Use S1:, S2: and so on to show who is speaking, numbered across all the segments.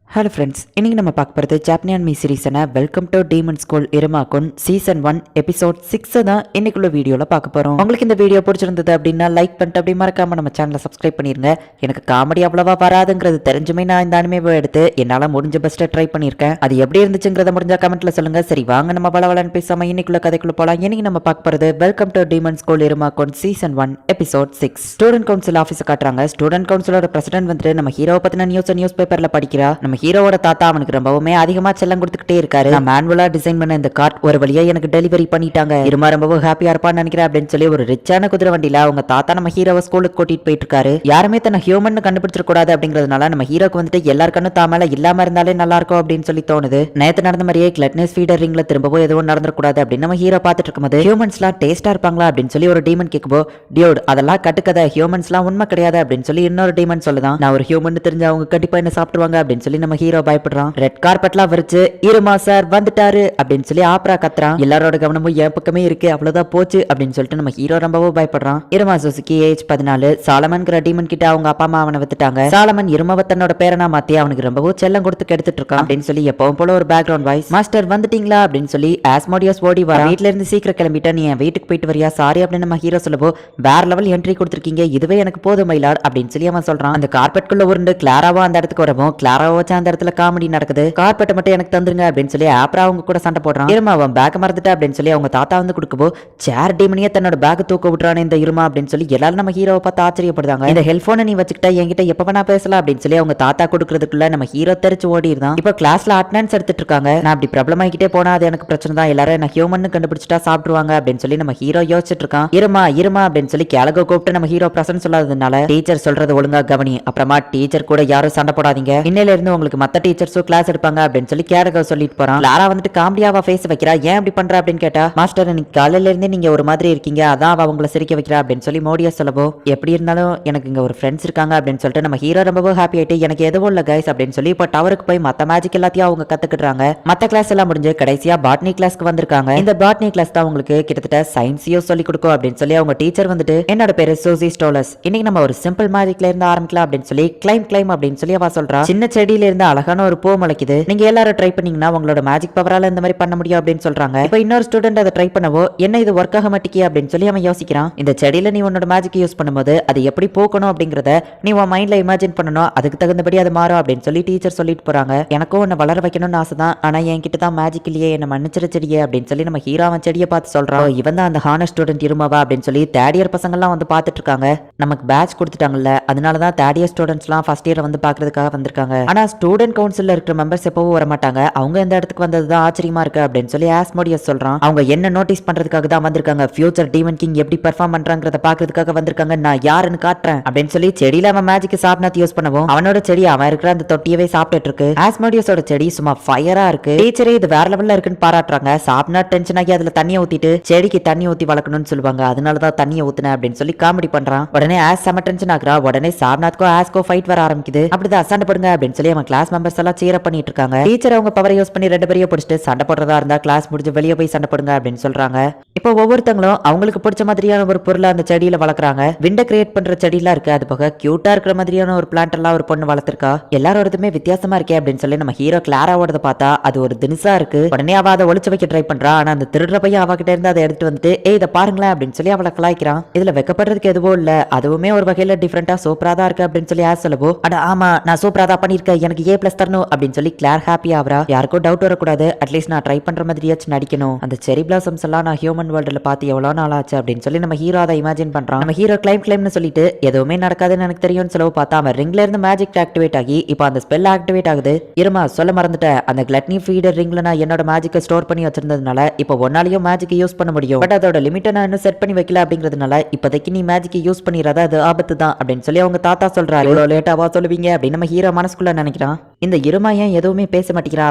S1: Hello friends, இன்னைக்கு நம்ம பார்க்க போகிறது ஜாப்பனியன் மீ சீரீஸான welcome to demon school Irumakun season 1 episode 6 தான் இன்னைக்குள்ள வீடியோவில் பார்க்க போகிறோம். உங்களுக்கு இந்த வீடியோ பிடிச்சிருந்தது அப்படின்னா லைக் பண்ணிட்டு அப்படி மறக்காம நம்ம சேனலை சப்ஸ்கிரைப் பண்ணிருங்க. எனக்கு காமெடி அவ்வளவா வராதுங்கிறது தெரிஞ்சுமே நான் இந்த அனிமேவை எடுத்து என்னால் முடிஞ்ச பெஸ்ட்டை ட்ரை பண்ணியிருக்கேன். அது எப்படி இருந்துச்சுங்கிறத முடிஞ்சா கமெண்ட்ல சொல்லுங்க. சரி வாங்க நம்ம வளவலன்னு பேசாம இன்னைக்குள்ள கதைக்குள்ள போகலாம். இன்னைக்கு நம்ம பார்க்க போகிறது welcome to demon school Irumakun season 1 episode 6. Student council ஆஃபீஸை காட்டுறாங்க. ஸ்டூடெண்ட் கவுன்சிலோட பிரசிடென்ட் வந்துட்டு நம்ம ஹீரோவை பத்தின நியூஸ் பேப்பர்ல படிக்கிறா. நம்ம ஹீரோவோட தாத்தா அவனுக்கு ரொம்பவுமே அதிகமா செல்லம் கொடுத்துக்கிட்டே இருக்காரு. நான் மேனுவலா டிசைன் பண்ண இந்த கார்ட் ஒரு வழியா எனக்கு டெலிவரி பண்ணிட்டாங்க. இருமா ரொம்பவும் ஹாப்பியா இருப்பான்னு நினைக்கிறேன் அப்படின்னு சொல்லி ஒரு ரிச்சான குதிரை வண்டியில அவங்க தாத்தா நம்ம ஹீரோவை ஸ்கூலுக்கு கூட்டிட்டு போயிட்டு இருக்காரு. யாருமே தன்னை ஹியூமன் கண்டுபிடிச்சிட கூடாது அப்படிங்கறதுனால நம்ம ஹீரோக்கு வந்துட்டு எல்லாருக்கும் தாமல இல்லாம இருந்தாலே நல்லா இருக்கும் அப்படின்னு சொல்லி தோணுது. நேத்து நடந்த மாதிரியே கிளட்னஸ் ஃபீடர் ரிங்ல திரும்பவும் எதுவும் நடந்துடக்கூடாது அப்படின்னு நம்ம ஹீரோ பாத்துட்டு இருக்கும்போது ஹியூமன்ஸ்லாம் டேஸ்டா இருப்பாங்களா அப்படின்னு சொல்லி ஒரு டீமன் கேட்கும்போ டியோட் அதெல்லாம் கட்டுக்கதை, ஹியூமன்ஸ்லாம் உண்மை கிடையாது அப்படின்னு சொல்லி இன்னொரு டீமன் சொல்லுதான். நான் ஒரு ஹியூமன் தெரிஞ்சு அவங்க கண்டிப்பா என்ன சாப்பிடுவாங்க அப்படின்னு சொல்லி நம்ம ஹீரோ பயப்படுறான். ரெட் கார்பெட்லாம் விரிச்சு இருமா சார் வந்துட்டாரு அப்படின்னு சொல்லி ஆப்ரா கத்துறான். எல்லாரோட கவனமும் என் பக்கமே இருக்கு, அவ்வளவுதான் போச்சு அப்படின்னு சொல்லிட்டு நம்ம ஹீரோ ரொம்பவும் பயப்படுறான். இருமா சுசுகி ஏஜ் 14 சாலமன்கிற டீமன் கிட்ட அவங்க அப்பா அம்மா அவனை வித்துட்டாங்க. சாலமன் இருமாவை தன்னோட பேரனா மாத்தி அவனுக்கு ரொம்பவும் செல்லம் கொடுத்து கெடுத்துட்டு இருக்கான் அப்படின்னு சொல்லி எப்பவும் போல ஒரு பேக்ரவுண்ட் வாய்ஸ். மாஸ்டர் வந்துட்டீங்களா அப்படின்னு சொல்லி ஆஸ்மோடியஸ் ஓடி வர. வீட்டுல இருந்து சீக்கிரம் கிளம்பிட்டா, நீ என் வீட்டுக்கு போயிட்டு வரியா சாரி அப்படின்னு நம்ம ஹீரோ சொல்லவோ வேற லெவல் என்ட்ரி கொடுத்துருக்கீங்க, இதுவே எனக்கு போதும் மயிலார் அப்படின்னு சொல்லி அவன் சொல்றான். அந்த கார்பெட்குள்ள உருண்டு கிளாராவா அந்த இடத்துக்கு வரவும் கிளாராவா வச்சு அந்த இடத்துல காமெடி நடக்குது. கார்பெட்டை மட்டும் எனக்கு தந்துருங்க அப்படின்னு சொல்லி ஆப்ரா அவங்க கூட சண்டை போடுறான். இருமா அவன் பேக் மறந்துட்டா அப்படின்னு சொல்லி அவங்க தாத்தா வந்து கொடுக்கவோ சேர் டீமனியே தன்னோட பேக் தூக்க விட்டுறானே இந்த இருமா அப்படின்னு சொல்லி எல்லாரும் நம்ம ஹீரோவை பார்த்து ஆச்சரியப்படுறாங்க. இந்த ஹெல்போனை நீ வச்சுக்கிட்டா என்கிட்ட எப்ப வேணா பேசலாம் அப்படின்னு சொல்லி அவங்க தாத்தா கொடுக்கறதுக்குள்ள நம்ம ஹீரோ தெரிச்சு ஓடிடுதான். இப்போ கிளாஸ்ல அட்டெண்டன்ஸ் எடுத்துட்டு இருக்காங்க. நான் அப்படி ப்ராப்ளம் ஆகிட்டே போனா அது எனக்கு பிரச்சனை தான், எல்லாரும் என்ன ஹியூமன் கண்டுபிடிச்சிட்டா சாப்பிடுவாங்க அப்படின்னு சொல்லி நம்ம ஹீரோ யோசிச்சுட்டு இருக்கான். இருமா இருமா அப்படின்னு சொல்லி கேலகோ கூப்பிட்டு நம்ம ஹீரோ பிரசன்ட் சொல்லாததுனால டீச்சர் சொல்றது ஒழுங்கா கவனி, அப்புறமா டீச்சர் கூட யாரும் சண்டை போடாதீங்க, இன்னையில இருந்து உங்களுக்கு மத்த டீச்சர்ஸும் கிளாஸ் எடுப்பாங்க அப்படின்னு சொல்லி கேலகோ சொல்லிட்டு போறான். லாரா வந்துட்டு காமெடியாவா ஃபேஸ் வைக்கிறா. ஏன் அப்படி பண்ற அப்படின்னு கேட்டா, மாஸ்டர் இன்னைக்கு காலையில இருந்தே நீங்க ஒரு மாதிரி இருக்கீங்க, அதான் அவ உங்களை சிரிக்க வைக்கிறா அப்படின்னு சொல்லி மோடியா சொல்லவோ எப்படி இருந்தாலும் எனக்கு இங்க ஒரு ஃப்ரெண்ட்ஸ் இருக்காங்க அப்படின்னு சொல்லிட்டு நம்ம ஹீரோ ரொம்பவும் ஹாப்பி ஆயிட்டு எனக்கு எதுவும் இல்ல கைஸ் அப்படின்னு சொல்லி இப்போ டவருக்கு போய் மத்த மேஜிக் எல்லாத்தையும் அவங்க கத்துக்கிட்டாங்க. மத்த கிளாஸ் எல்லாம் முடிஞ்சு கடைசியா பாட்னி கிளாஸ்க்கு வந்திருக்காங்க. இந்த பாட்னி கிளாஸ் தான் உங்களுக்கு கிட்டத்தட்ட சயின்ஸையும் சொல்லி கொடுக்கும் அப்படின்னு சொல்லி அவங்க டீச்சர் வந்துட்டு என்னோட பேரு சூசி ஸ்டோலஸ், இன்னைக்கு நம்ம ஒரு சிம்பிள் மேஜிக்ல இருந்து ஆரம்பிக்கலாம் அப்படின்னு சொல்லி கிளைம் அப்படின்னு சொல்லி அவ சொல்றா. சின்ன செடியில இருந்து அழகான ஒரு பூ முளைக்குது, நீங்க எல்லாரும் ட்ரை பண்ணீங்கன்னா உங்களோட மேஜிக் பவரால இந்த மாதிரி பண்ண முடியும் அப்படின்னு சொல்றாங்க. இப்போ இன்னொரு ஸ்டூடெண்ட் அதை ட்ரை பண்ணவோ என்ன இது ஒர்க் ஆக மாட்டேங்கி அப்படின்னு சொல்லி அவன் யோசிக்கிறான். இந்த செடியில நீ உன்னோட மேஜிக் யூஸ் பண்ணும்போது அது எப்படி போக்கணும் அப்படிங்கறத நீ உன் மைண்ட்ல இமேஜின் பண்ணணும், அதுக்கு தகுந்தபடி அது மாறும் அப்படின்னு சொல்லி டீச்சர் சொல்லிட்டு போறாங்க. எனக்கும் உன்னை வளர வைக்கணும்னு ஆசை தான், ஆனா என்கிட்ட தான் மேஜிக் இல்லையே, என்ன மன்னிச்சிட செடியே அப்படின்னு சொல்லி நம்ம ஹீரோ அவன் செடியை பார்த்து சொல்றான். இவன் தான் அந்த ஹானர் ஸ்டூடெண்ட் இருமாவா அப்படின்னு சொல்லி தேர்ட் இயர் பசங்க எல்லாம் வந்து பாத்துட்டு இருக்காங்க. நமக்கு பேட்ச் கொடுத்துட்டாங்கல்ல, அதனாலதான் தேர்ட் இயர் ஸ்டூடெண்ட்ஸ் எல்லாம் ஃபர்ஸ்ட் இயர் வந்து பாக்குறதுக்காக வந்திருக்காங்க. ஆனா ஸ்டூடெண்ட் கவுன்சில்ல இருக்கிற மெம்பர்ஸ் எப்பவும் வர மாட்டாங்க, அவங்க இந்த இடத்துக்கு வந்ததுதான் ஆச்சரியமா இருக்கு அப்படின்னு சொல்லி ஆஸ்மோடியஸ் சொல்றான். அவங்க என்ன நோட்டீஸ் பண்றதுக்காக தான் வந்திருக்காங்க, ஃபியூச்சர் டீமன் கிங் எப்படி பெர்ஃபார்ம் பண்றாங்கறத பாக்குறதுக்காக வந்திருக்காங்க, நான் யாருன்னு காட்டுறேன் அப்படின்னு சொல்லி செடியில அவன் மேஜிக் சாப்னாத் யூஸ் பண்ணவும் அவனோட செடி அவன் இருக்கிற அந்த தொட்டியவே சாப்பிட்டு இருக்கு. ஆஸ்மோடியஸோட செடி சும்மா ஃபயரா இருக்கு. டீச்சரே இது வேற லெவல்ல இருக்குன்னு பாராட்டுறாங்க. சாப்னாத் டென்ஷன் ஆகி அதுல தண்ணியை ஊத்திட்டு செடிக்கு தண்ணி ஊத்தி வளர்க்கணும்னு சொல்லுவாங்க, அதனாலதான் தண்ணியை ஊத்துனேன் அப்படின்னு சொல்லி காமெடி பண்றான். உடனே ஆஸ் செம டென்ஷன் ஆகுறா. உடனே சாப்னாத்கோ ஆஸ்கோ ஃபைட் வர ஆரம்பிக்குது. அப்படிதான் சண்டை போடுங்க அப்படின்னு சொல்லி அவன் கிளாஸ் மெம்பர்ஸ் எல்லாம் சீர பண்ணிட்டு இருக்காங்க. டீச்சர் அவங்க பவரை யூஸ் பண்ணி ரெண்டு பேரையும் பிடிச்சிட்டு சண்டை போடுறதா இருந்தா கிளாஸ் முடிஞ்சு வெளியே போய் சண்டை போடுங்க அப்படின்னு சொல்றாங்க. இப்போ ஒவ்வொருத்தங்களும் அவங்களுக்கு பிடிச்ச மாதிரியான ஒரு பொருளை அந்த செடியில வளர்க்குறாங்க. விண்டை கிரியேட் பண்ற செடியெல்லாம் இருக்கு, அது போக கியூட்டா இருக்கிற மாதிரியான ஒரு பிளான்ட் எல்லாம் ஒரு பொண்ணு வளர்த்திருக்கா. எல்லாரோடதுமே வித்தியாசமா இருக்கே அப்படின்னு சொல்லி நம்ம ஹீரோ கிளாராவோட பார்த்தா அது ஒரு தினுசா இருக்கு. உடனே அவ அதை ஒளிச்சு வைக்க ட்ரை பண்றா. ஆனா அந்த திருடுற பையன் அவகிட்ட இருந்து அதை எடுத்து வந்துட்டு இதை பாருங்களேன் அப்படின்னு சொல்லி அவளை கலாய்க்கிறான். இதுல வெக்கப்படுறதுக்கு எதுவும் இல்ல, அதுவுமே ஒரு வகையில டிஃபரெண்டா சூப்பரா தான் இருக்கு அப்படின்னு சொல்லி ஆஸ் சொல்லவோ அட ஆமா நான் சூப்பரா தான் பண்ணிருக்கேன், எனக்கு A+ தரணும் அப்படின்னு சொல்லி கிளார் ஹாப்பி ஆவரா. யாருக்கும் டவுட் வரக்கூடாது, அட்லீஸ்ட் நான் ட்ரை பண்ற மாதிரியாச்சும் நடிக்கணும். அந்த செரி பிளாசம்ஸ் எல்லாம் நான் ஹியூமன் வேர்ல்டுல பார்த்து எவ்வளவு நாள் ஆச்சு அப்படின்னு சொல்லி நம்ம ஹீரோ அதை இமேஜின் பண்றான். நம்ம ஹீரோ கிளைம்னு சொல்லிட்டு எதுவுமே நடக்காதுன்னு எனக்கு தெரியும்னு சொல்லவு பார்த்தா அவன் ரிங்ல இருந்து மேஜிக் ஆக்டிவேட் ஆகி இப்போ அந்த ஸ்பெல் ஆக்டிவேட் ஆகுது. இருமா சொல்ல மறந்துட்டேன், அந்த கிளட்னி ஃபீடர் ரிங்ல நான் என்னோட மேஜிக்கை ஸ்டோர் பண்ணி வச்சிருந்ததுனால இப்போ ஒன்னாலையும் மேஜிக் யூஸ் பண்ண முடியும், பட் அதோட லிமிட்டை நான் இன்னும் செட் பண்ணி வைக்கல அப்படிங்கிறதுனால இப்போதைக்கு நீ மேஜிக் யூஸ் பண்ணிடாத, அது ஆபத்து தான் அப்படின்னு சொல்லி அவங்க தாத்தா சொல்றாரு. இவ்வளவு லேட்டாவா சொல்லுவீங்க அப்படின்னு நம்ம ஹீரோ மனசுக்குள்ள நினைக்கிறான். இந்த இருமா ஏன் எதுவுமே பேச மாட்டேங்கிறான்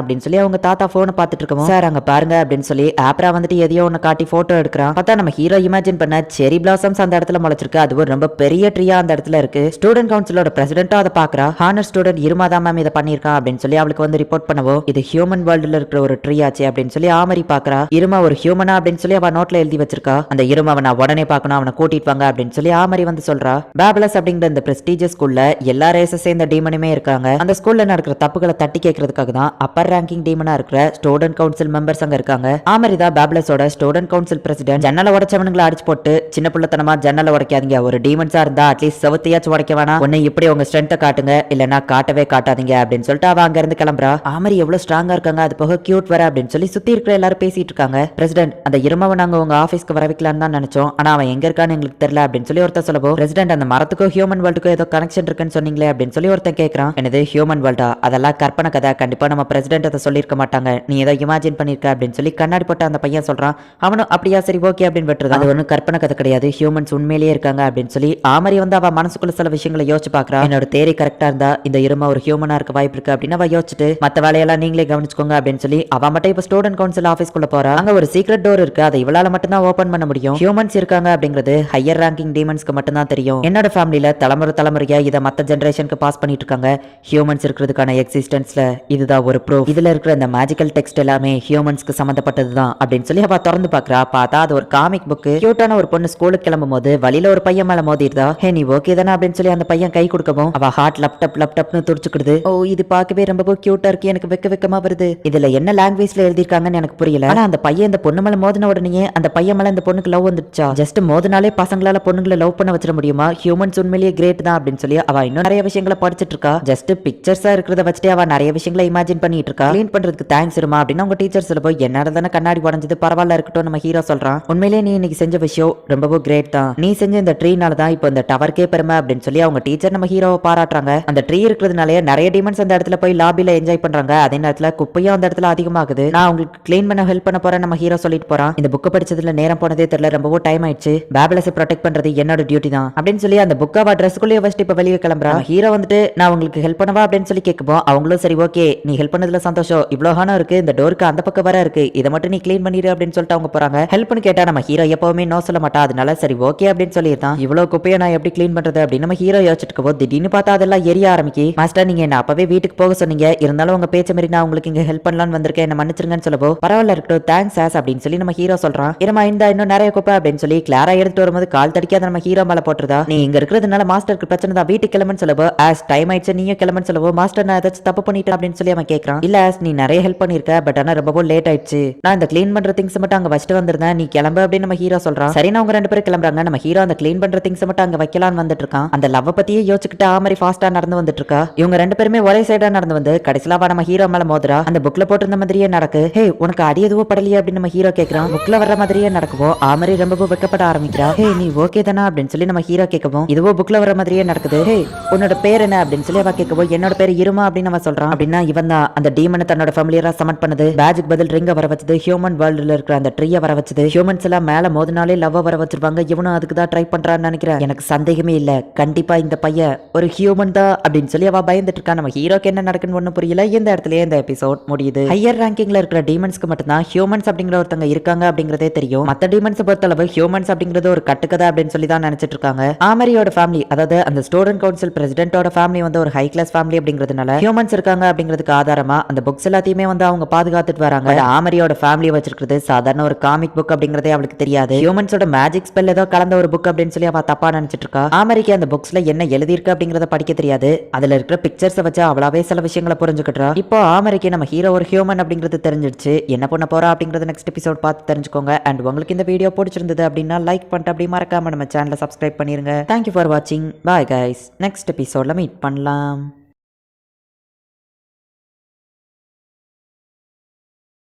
S1: அப்படின்னு சொல்லி அவங்க தாத்தா போனை பார்த்துட்டு இருக்கோம். சார் அங்க பாருங்க அப்படின்னு சொல்லி ஆப்ரா வந்துட்டு எதையோ ஒன்னு காட்டி போட்டோ எடுக்கிறான். பார்த்தா நம்ம ஹீரோ இமேஜின் பண்ண செரி பிளாசம்ஸ் அந்த இடத்துல முளைச்சிருக்கு, அதுவும் ரொம்ப பெரிய ட்ரீயா அந்த இடத்துல இருக்கு. ஸ்டூடெண்ட் கவுன்சிலோட பிரசிடென்ட்டா அதை பாக்குறா. ஹானர் ஸ்டூடெண்ட் இருமாதா மேம் இதை பண்ணிருக்கான் அப்படின்னு சொல்லி அவளுக்கு வந்து ரிப்போர்ட் பண்ணவோ இது ஹியூமன் வேர்ல்டுல இருக்கிற ஒரு ட்ரீ ஆச்சு அப்படின்னு சொல்லி ஆமரி பாக்குறா. இருமா ஒரு ஹியூமனா அப்படின்னு சொல்லி அவ நோட்ல எழுதி வச்சிருக்கா. அந்த இருமாவை நான் உடனே பார்க்கணும், அவனை கூட்டிட்டு வாங்க அப்படின்னு சொல்லி ஆமரி வந்து சொல்றா. பேபலஸ் அப்படிங்கிற இந்த பிரஸ்டீஜியஸ் ஸ்கூல்ல எல்லா ரேஸை சேர்ந்த டீமனுமே இருக்காங்க. அந்த ஸ்கூல்ல ஸ்கூல்ல நடக்கிற தப்புகளை தட்டி கேட்கறதுக்காக தான் அப்பர் ரேங்கிங் டீமனா இருக்கிற ஸ்டூடெண்ட் கவுன்சில் மெம்பர்ஸ் அங்க இருக்காங்க. ஆமரி தான் பேப்லஸோட ஸ்டூடெண்ட் கவுன்சில் பிரசிடென்ட். ஜன்னலை உடைச்சவனுங்களை அடிச்சு போட்டு சின்ன பிள்ளைத்தனமா ஜன்னலை உடைக்காதீங்க, ஒரு டீமன்ஸா இருந்தா அட்லீஸ்ட் செவத்தையாச்சும் உடைக்க வேணாம், ஒன்னு இப்படி உங்க ஸ்ட்ரென்த்தை காட்டுங்க இல்லனா காட்டவே காட்டாதீங்க அப்படின்னு சொல்லிட்டு அவ அங்க இருந்து கிளம்புறா. ஆமரி எவ்வளவு ஸ்ட்ராங்கா இருக்காங்க, அது போக கியூட் வர அப்படின்னு சொல்லி சுத்தி இருக்கிற எல்லாரும் பேசிட்டு இருக்காங்க. பிரசிடென்ட், அந்த இருமவை நாங்க உங்க ஆபீஸ்க்கு வர வைக்கலான்னு தான் நினைச்சோம், ஆனா அவன் எங்க இருக்கான்னு எங்களுக்கு தெரியல அப்படின்னு சொல்லி ஒருத்தர் சொல்லவும், பிரசிடென்ட் அந்த மரத்துக்கும் ஹியூமன் வேர்ல்டுக்கும் ஏதோ கனெக்ஷன் இருக்குன்னு சொன்னீங்களே அப்படின்னு சொல்லி ஒருத்தன் கேட்கறான். என்னது ஹியூமன் வேர்ல்டா? அதெல்லாம் கற்பனை கதை, கண்டிப்பா நம்ம பிரசிடென்ட் அதை சொல்லியிருக்க மாட்டாங்க, நீ ஏதோ இமேஜின் பண்ணிருக்க அப்படின்னு சொல்லி கண்ணாடி போட்ட அந்த பையன் சொல்றான். அவனும் அப்படியா சரி ஓகே அப்படின்னு விட்டுருதான். அது ஒன்றும் கற்பனை கதை கிடையாது, ஹியூமன்ஸ் உண்மையிலேயே இருக்காங்க அப்படின்னு சொல்லி ஆமரி வந்து அவ மனசுக்குள்ள சில விஷயங்களை யோசிச்சு பாக்குறா. என்னோட தேரி கரெக்டா இருந்தா இந்த இரும ஒரு ஹியூமனா இருக்க வாய்ப்பு இருக்கு அப்படின்னு அவ யோசிச்சுட்டு மத்த வேலையெல்லாம் நீங்களே கவனிச்சுக்கோங்க அப்படின்னு சொல்லி அவ மட்டும் இப்ப ஸ்டூடெண்ட் கவுன்சில் ஆபீஸ்க்குள்ள போறா. அங்க ஒரு சீக்ரெட் டோர் இருக்கு, அதை இவளால மட்டும் தான் ஓபன் பண்ண முடியும். ஹியூமன்ஸ் இருக்காங்க அப்படிங்கிறது ஹையர் ரேங்கிங் டீமன்ஸ்க்கு மட்டும் தான் தெரியும். என்னோட ஃபேமிலியில தலைமுறையா இதை மத்த ஜெனரேஷனுக்கு பாஸ் பண்ணிட்டு இருக்காங்க. ஹியூமன்ஸ் இருக்கிறதுக்கான எக்ஸிஸ்டன்ஸ்ல இதுதான் ஒரு ப்ரூஃப். இதுல இருக்கிற இந்த மேஜிக்கல் டெக்ஸ்ட் எல்லாமே ஹியூமன்ஸ்க்கு சம்பந்தப்பட்டதுதான் அப்படின்னு சொல்லி அவ திறந்து பாக்குறா. பார்த்தா அது ஒரு காமிக் புக். கியூட்டான ஒரு பொண்ணு ஸ்கூலுக்கு கிளம்பும் போது வழியில ஒரு பையன் மேல மோதிருதா. ஹே நீ ஓகே தானே அப்படின்னு சொல்லி அந்த பையன் கை கொடுக்கவும் அவ ஹார்ட் லப்டப்னு துடிச்சுக்கிடுது. ஓ இது பார்க்கவே ரொம்ப கியூட்டா இருக்கு, எனக்கு வெக்கமா வருது. இதுல என்ன லாங்குவேஜ்ல எழுதிருக்காங்கன்னு எனக்கு புரியல. ஆனா அந்த பையன் இந்த பொண்ணு மேல மோதின உடனே அந்த பையன் மேல இந்த பொண்ணுக்கு லவ் வந்துடுச்சா? ஜஸ்ட் மோதினாலே பசங்களால பொண்ணுங்களை லவ் பண்ண வச்சிட முடியுமா? ஹியூமன்ஸ் உண்மையிலேயே கிரேட் தான் அப்படின்னு சொல்லி அவ இன்னும் நிறைய விஷயங்களை படிச்சிட்டு இருக்கா. ஜஸ்ட் பிக்சர்ஸா இருக்கிறத வச்சுட்டு அவ நிறைய விஷயங்களை இமேஜின் பண்ணிட்டு இருக்கா. க்ளீன் பண்றதுக்கு தேங்க்ஸ் இருமா அப்படின்னு அவங்க டீச்சர் சொல்ல போய் என்னடா தானே கண்ணாடி உடஞ்சது, பரவாயில்ல இருக்கட்டும் நம்ம ஹீரோ சொல்றான். உண்மையிலேயே நீ இன்னைக்கு செஞ்ச விஷயம் ரொம்பவும் கிரேட் தான், நீ செஞ்ச இந்த ட்ரீனால தான் இப்போ இந்த டவர்க்கே பெருமை அப்படின்னு சொல்லி அவங்க டீச்சர் நம்ம ஹீரோவை பாராட்டுறாங்க. அந்த ட்ரீ இருக்கிறதுனாலே நிறைய டீமன்ஸ் அந்த இடத்துல போய் லாபில என்ஜாய் பண்றாங்க. அதே நேரத்துல குப்பையும் அந்த இடத்துல அதிகமாகுது. நான் உங்களுக்கு க்ளீன் பண்ண ஹெல்ப் பண்ண போறேன் நம்ம ஹீரோ சொல்லிட்டு போறான். இந்த புக்கை படிச்சதுல நேரம் போனதே தெரியல, ரொம்பவும் டைம் ஆயிடுச்சு, பேபிலஸை ப்ரொடெக்ட் பண்றது என்னோட டியூட்டி தான் அப்படின்னு சொல்லி அந்த புக்கை ட்ரெஸ்க்குள்ளேயே வச்சுட்டு இப்ப வெளியே கிளம்புறான். ஹீரோ வந்துட்டு நான் உங்களுக்கு ஹெல்ப் பண்ணவா அப்படின்னு சொல்லி கேட்கும். அவங்களும் சரி ஓகே நீ ஹெல்ப் பண்ணதுல சந்தோஷம், இவ்வளவு ஹானம் இருக்கு, இந்த டோருக்கு அந்த பக்கம் வர இருக்கு, இதை மட்டும் நீ க்ளீன் பண்ணிடு அப்படின்னு சொல்லிட்டு அவங்க போறாங்க. ஹெல்ப்னு கேட்டா நம்ம ஹீரோ எப்பவுமே நோ சொல்ல மாட்டா, அதனால சரி ஓகே அப்படின்னு சொல்லியிருந்தான். இவ்வளவு குப்பையை நான் எப்படி க்ளீன் பண்றது அப்படின்னு நம்ம ஹீரோ யோசிச்சுட்டு போது திடீர்னு பார்த்தா அதெல்லாம் எரிய ஆரம்பிக்கி. மாஸ்டர் நீங்க என்ன அப்பவே வீட்டுக்கு போக சொன்னீங்க, இருந்தாலும் உங்க பேச்ச மாரி நான் உங்களுக்கு இங்க ஹெல்ப் பண்ணலாம்னு வந்திருக்கேன், என்ன மன்னிச்சிருங்கன்னு சொல்லவோ பரவாயில்ல இருக்கட்டும் தேங்க்ஸ் ஆஸ் அப்படின்னு சொல்லி நம்ம ஹீரோ சொல்றான். இருமா இந்த இன்னும் நிறைய குப்பை அப்படின்னு சொல்லி கிளாரா எடுத்துட்டு வரும்போது கால் தடிக்காத நம்ம ஹீரோ மேல போட்டுறதா. நீ இங்க இருக்கிறதுனால மாஸ்டருக்கு பிரச்சனை தான், வீட்டுக்கு கிளம்புன்னு சொல்லவோ ஆஸ் டைம் ஆயிடுச்சு நீயும் கிளம்புன்னு சொல்லவோ மாஸ்டர் நான் ஏதாச்சும் தப்பு பண்ணிட்டேன் அப்படின்னு சொல்லி அவன் கேட்கறான். இல்ல ஆஸ் நீ நிறைய ஹெல்ப் பண்ணிருக்க, பட் ஆனா ரொம்ப லேட் ஆயிடுச்சு, நான் இந்த க்ளீன் பண்ற திங்ஸ் மட்டும் அங்க வச்சுட்டு வந்திருந்தேன், நீ கிளம்பு அப்படின்னு நம்ம ஹீரோ சொல்றான். சரி அவங்க ரெண்டு பேரும் கிளம்புறாங்க. நம்ம ஹீரோ அந்த க்ளீன் பண்ற திங்ஸ் மட்டும் அங்க வைக்கலான்னு வந்துட்டு இருக்கான். அந்த லவ் பத்தியே யோசிச்சுக்கிட்டு ஆமரி ஃபாஸ்டா நடந்து வந்துட்டு இருக்கா. இவங்க ரெண்டு பேருமே ஒரே சைடா நடந்து வந்து கடைசியில நம்ம ஹீரோ மேல மோதுறா. அந்த புக்ல போட்டிருந்த மாதிரியே நடக்கு. ஹே உனக்கு அடி எதுவோ படலையே அப்படின்னு நம்ம ஹீரோ கேட்கறான். புக்ல வர்ற மாதிரியே நடக்குவோ ஆமரி ரொம்ப வெக்கப்பட ஆரம்பிக்கிறா. ஹே நீ ஓகே தானா அப்படின்னு சொல்லி நம்ம ஹீரோ கேட்கவும் இதுவோ புக்ல வர மாதிரியே நடக்குது. ஹே உன்னோட பேர் என்ன அப்படின்னு சொல்லி அவ கேட்கவும் என்னோட பேர் இருமா அப்படின்னு அவன் சொல்றான். அப்படின்னா இவன் தான் அந்த டீமனை தன்னோட ஃபேமிலியரா சமன் பண்ணது, பேஜுக்கு பதில் ரிங்க வர வச்சது, ஹியூமன் வேர்ல்டுல இருக்கிற அந்த ட்ரீயை வர வச்சது, ஹியூமன்ஸ் எல்லாம் மேல மோதினாலே லவ் வர வச்சிருவாங்க, இவனும் அதுக்கு தான் ட்ரை பண்றான்னு நினைக்கிறேன். எனக்கு சந்தேகமே இல்ல, கண்டிப்பா இந்த பையன் ஒரு ஹியூமன் தான் அப்படின்னு சொல்லி அவ பயந்துட்டு இருக்கா. நம்ம ஹீரோக்கு என்ன நடக்குன்னு ஒன்னும் புரியல. இந்த இடத்துல இந்த எபிசோட் முடியுது. ஹையர் ரேங்கிங்ல இருக்கிற டீமன்ஸ்க்கு மட்டும்தான் ஹியூமன்ஸ் அப்படிங்கிற ஒருத்தங்க இருக்காங்க அப்படிங்கறதே தெரியும். மத்த டீமன்ஸ் பொறுத்தளவு ஹியூமன்ஸ் அப்படிங்கிறது ஒரு கட்டுக்கதை அப்படின்னு சொல்லி தான் நினைச்சிட்டு இருக்காங்க. ஆமரியோட ஃபேமிலி அதாவது அந்த ஸ்டூடெண்ட் கவுன்சில் பிரசிடென்ட்டோட ஃபேமிலி வந்து ஒரு ஹை கிளாஸ் ஃபேமிலி அப்படிங்கிறதுனால ஹியூமன்ஸ் இருக்காங்க அப்படிங்கிறதுக்கு ஆதாரமா அந்த புக்ஸ் எல்லாத்தையுமே வந்து அவங்க பாதுகாத்துட்டு வராங்க. ஆமரியோட ஃபேமிலி வச்சிருக்கிறது சாதாரண ஒரு காமிக் புக் அப்படிங்கறதே அவளுக்கு தெரியாது. ஹியூமன்ஸோட மேஜிக் ஸ்பெல் ஏதோ கலந்த ஒரு புக் அப்படின்னு சொல்லி அவ தப்பா நினைச்சிட்டு இருக்கா. ஆமரிக்கு அந்த புக்ஸ்ல என்ன எழுதிருக்கு அப்படிங்கறத படிக்க தெரியாது. அதுல இருக்கிற பிக்சர்ஸ் வச்சு அவளாவே சில விஷயங்களை புரிஞ்சுக்கிட்டா. இப்போ ஆமரிக்கு நம்ம ஹீரோ ஒரு ஹியூமன் அப்படிங்கிறது தெரிஞ்சிடுச்சு. என்ன பண்ண போறா அப்படிங்கறது நெக்ஸ்ட் எபிசோட் பார்த்து தெரிஞ்சுக்கோங்க. அண்ட் உங்களுக்கு இந்த வீடியோ பிடிச்சிருந்தது அப்படின்னா லைக் பண்ணிட்டு அப்படி மறக்காம நம்ம சேனலை சப்ஸ்கிரைப் பண்ணிருங்க. தேங்க்யூ ஃபார் வாட்சிங். Bye guys. நெக்ஸ்ட் எபிசோட்ல மீட் பண்ணலாம்.